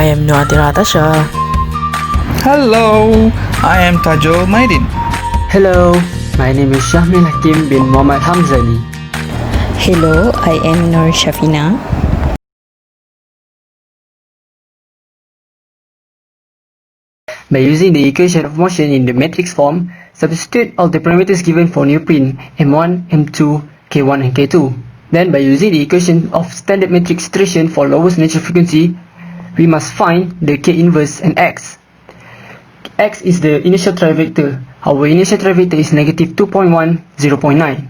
I am Nuadira Tasha. Hello, I am Tajul Maidin. Hello, my name is Shahmil Hakim bin Muhammad Hamzani. Hello, I am Nur Shafina. By using the equation of motion in the matrix form, substitute all the parameters given for Neoprene M1, M2, K1 and K2. Then by using the equation of standard matrix iteration for lowest natural frequency, we must find the K inverse and X. X is the initial trivector. Our initial trivector is negative 2.1, 0.9.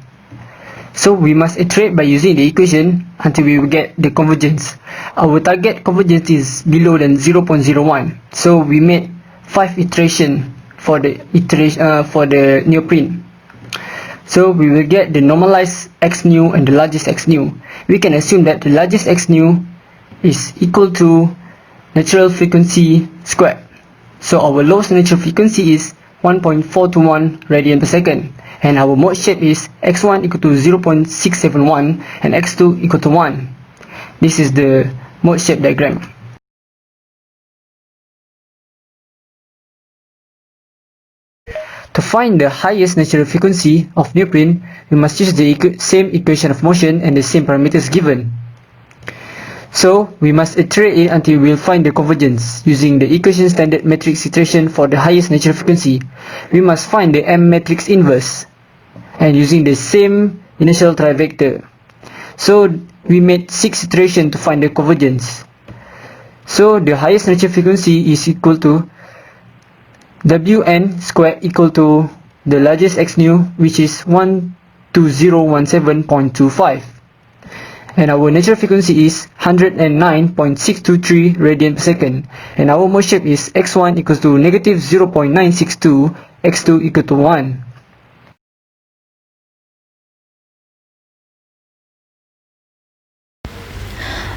So we must iterate by using the equation until we will get the convergence. Our target convergence is below than 0.01. So we made 5 iterations for the Neoprene. So we will get the normalized X nu and the largest X nu. We can assume that the largest X nu is equal to natural frequency squared. So our lowest natural frequency is 1.421 radian per second, and our mode shape is x1 equal to 0.671 and x2 equal to 1. This is the mode shape diagram. To find the highest natural frequency of Neoprene, we must use the same equation of motion and the same parameters given. So we must iterate it until we will find the convergence. Using the equation standard matrix iteration for the highest natural frequency, we must find the M matrix inverse, and using the same initial trivector. So we made 6 iterations to find the convergence. So the highest natural frequency is equal to Wn squared equal to the largest X nu, which is 12017.25. And our natural frequency is 109.623 radian per second, and our mode shape is x1 equals to negative 0.962, x2 equal to 1.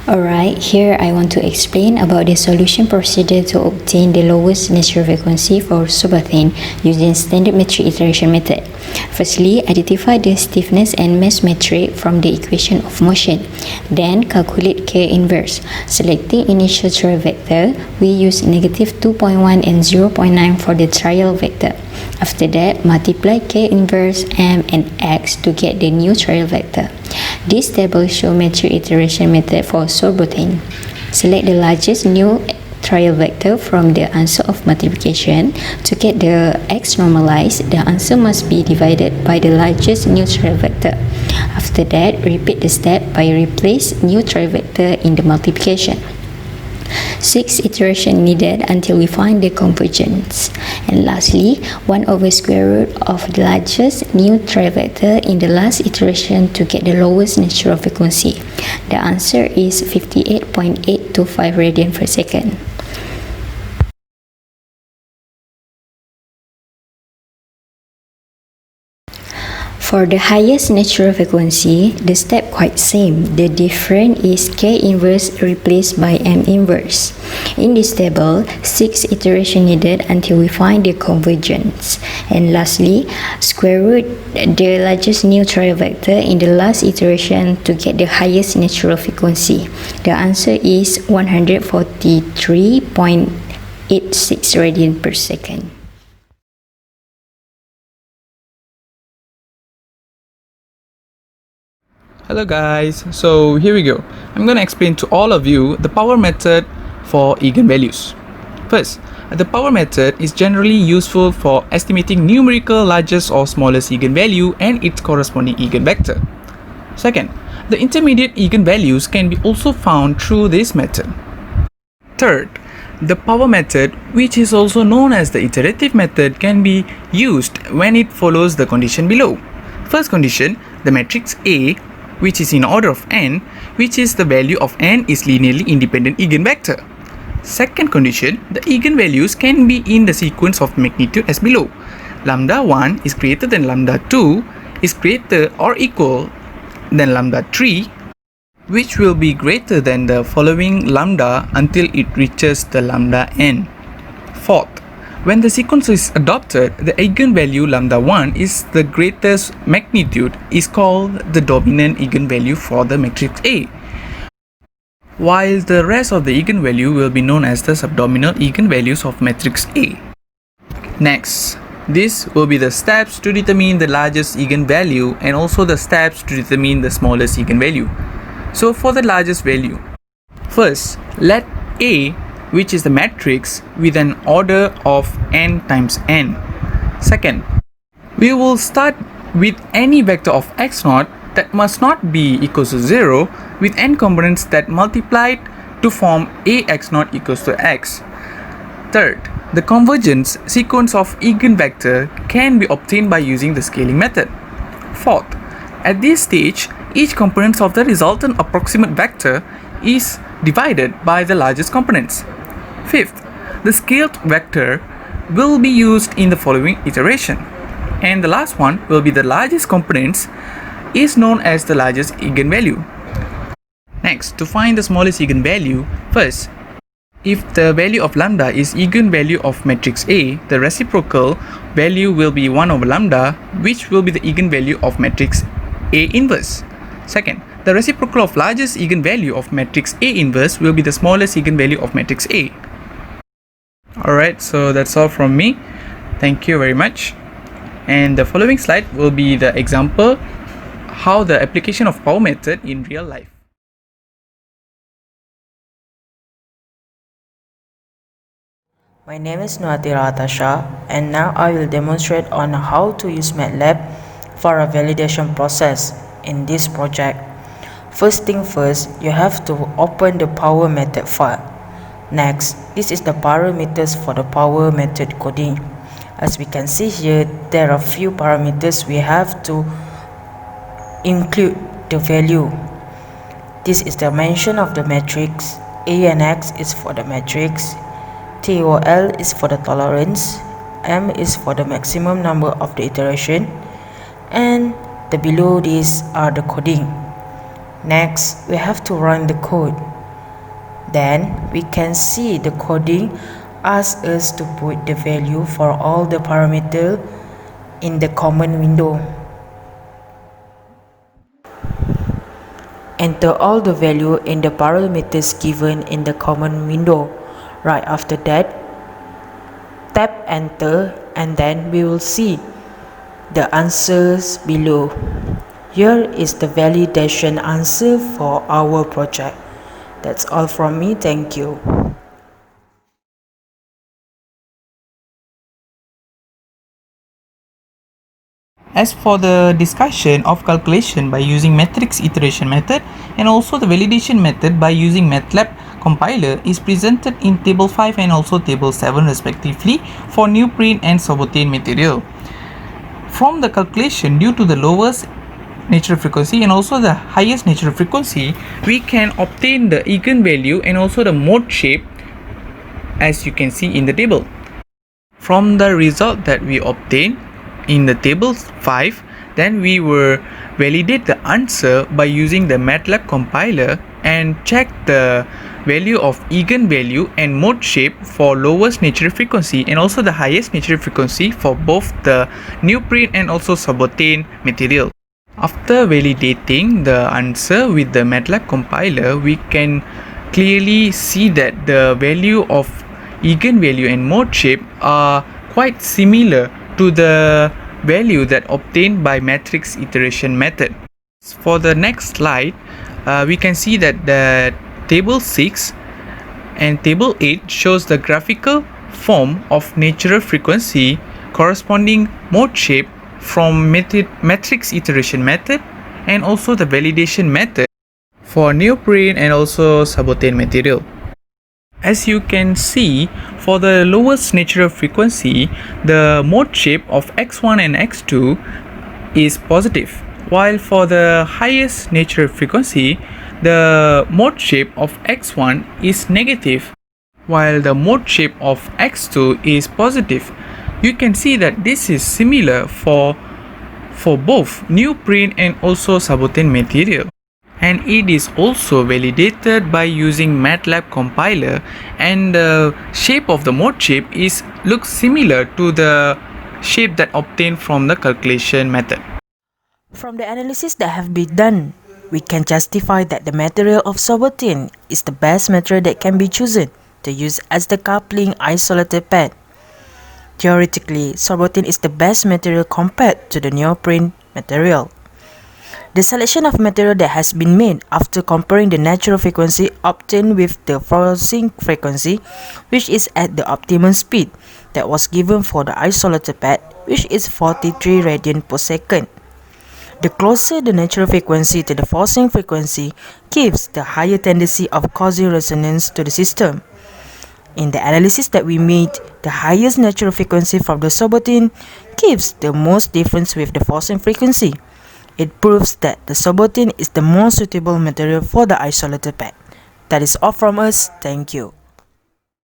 Alright, here I want to explain about the solution procedure to obtain the lowest natural frequency for Sorbothane using standard matrix iteration method. Firstly, identify the stiffness and mass metric from the equation of motion. Then calculate K inverse. Selecting initial trial vector, we use negative 2.1 and 0.9 for the trial vector. After that, multiply K inverse M and X to get the new trial vector. This table shows matrix iteration method for Sorbothane. Select the largest new trial vector from the answer of multiplication. To get the X normalized, the answer must be divided by the largest new trial vector. After that, repeat the step by replace new trial vector in the multiplication. 6 iterations needed until we find the convergence. And lastly, 1 over square root of the largest new trial vector in the last iteration to get the lowest natural frequency. The answer is 58.825 radian per second. For the highest natural frequency, the step quite same. The difference is K inverse replaced by M inverse. In this table, 6 iterations needed until we find the convergence. And lastly, square root the largest new trial vector in the last iteration to get the highest natural frequency. The answer is 143.86 radian per second. Hello guys, so here we go. I'm going to explain to all of you the power method for eigenvalues. First, the power method is generally useful for estimating numerical largest or smallest eigenvalue and its corresponding eigenvector. Second, the intermediate eigenvalues can be also found through this method. Third, the power method, which is also known as the iterative method, can be used when it follows the condition below. First condition, the matrix A, which is in order of n, which is the value of n is linearly independent eigenvector. Second condition, the eigenvalues can be in the sequence of magnitude as below. Lambda 1 is greater than lambda 2 is greater or equal than lambda 3, which will be greater than the following lambda until it reaches the lambda n. Fourth, when the sequence is adopted, the eigenvalue lambda 1 is the greatest magnitude is called the dominant eigenvalue for the matrix A. while the rest of the eigenvalue will be known as the subdominal eigenvalues of matrix A. Next, this will be the steps to determine the largest eigenvalue and also the steps to determine the smallest eigenvalue. So for the largest value, first let A, which is the matrix with an order of n times n. Second, we will start with any vector of x0 that must not be equals to 0 with n components that multiplied to form ax0 equals to x. Third, the convergence sequence of eigenvector can be obtained by using the scaling method. Fourth, at this stage, each component of the resultant approximate vector is divided by the largest components. Fifth, the scaled vector will be used in the following iteration. And the last one will be the largest components is known as the largest eigenvalue. Next, to find the smallest eigenvalue, first, if the value of lambda is eigenvalue of matrix A, the reciprocal value will be 1 over lambda, which will be the eigenvalue of matrix A inverse. Second, the reciprocal of largest eigenvalue of matrix A inverse will be the smallest eigenvalue of matrix A. Alright, so that's all from me. Thank you very much. And the following slide will be the example how the application of power method in real life. My name is Nuatira Atasha, and now I will demonstrate on how to use MATLAB for a validation process in this project. First thing first, you have to open the power method file. Next, this is the parameters for the power method coding. As we can see here, there are few parameters we have to include the value. This is the dimension of the matrix. A and X is for the matrix. TOL is for the tolerance. M is for the maximum number of the iteration. And the below these are the coding. Next, we have to run the code. Then we can see the coding asks us to put the value for all the parameters in the command window. Enter all the value in the parameters given in the command window. Right after that, tap enter, and then we will see the answers below. Here is the validation answer for our project. That's all from me. Thank you. As for the discussion of calculation by using matrix iteration method and also the validation method by using MATLAB compiler is presented in table 5 and also table 7 respectively for Neoprene and Sorbothane material. From the calculation, due to the lowest natural frequency and also the highest natural frequency, we can obtain the eigenvalue and also the mode shape as you can see in the table. From the result that we obtain in the table 5, then we will validate the answer by using the MATLAB compiler and check the value of eigenvalue and mode shape for lowest natural frequency and also the highest natural frequency for both the Neoprene and also Sorbothane material. After validating the answer with the MATLAB compiler, we can clearly see that the value of eigenvalue and mode shape are quite similar to the value that obtained by matrix iteration method. For the next slide, we can see that the table 6 and table 8 shows the graphical form of natural frequency corresponding mode shape from matrix iteration method and also the validation method for Neoprene and also Sorbothane material. As you can see, for the lowest natural frequency, the mode shape of x1 and x2 is positive, while for the highest natural frequency, the mode shape of x1 is negative, while the mode shape of x2 is positive. You can see that this is similar for both Neoprene and also Sorbothane material. And it is also validated by using MATLAB compiler, and the shape of the mode shape looks similar to the shape that obtained from the calculation method. From the analysis that have been done we can justify that the material of Sorbothane is the best material that can be chosen to use as the coupling isolator pad. Theoretically, Sorbothane is the best material compared to the Neoprene material. The selection of material that has been made after comparing the natural frequency obtained with the forcing frequency, which is at the optimum speed that was given for the isolator pad, which is 43 radian per second. The closer the natural frequency to the forcing frequency gives the higher tendency of causing resonance to the system. In the analysis that we made, the highest natural frequency from the Sorbothane gives the most difference with the forcing frequency. It proves that the Sorbothane is the most suitable material for the isolator pad. That is all from us. Thank you.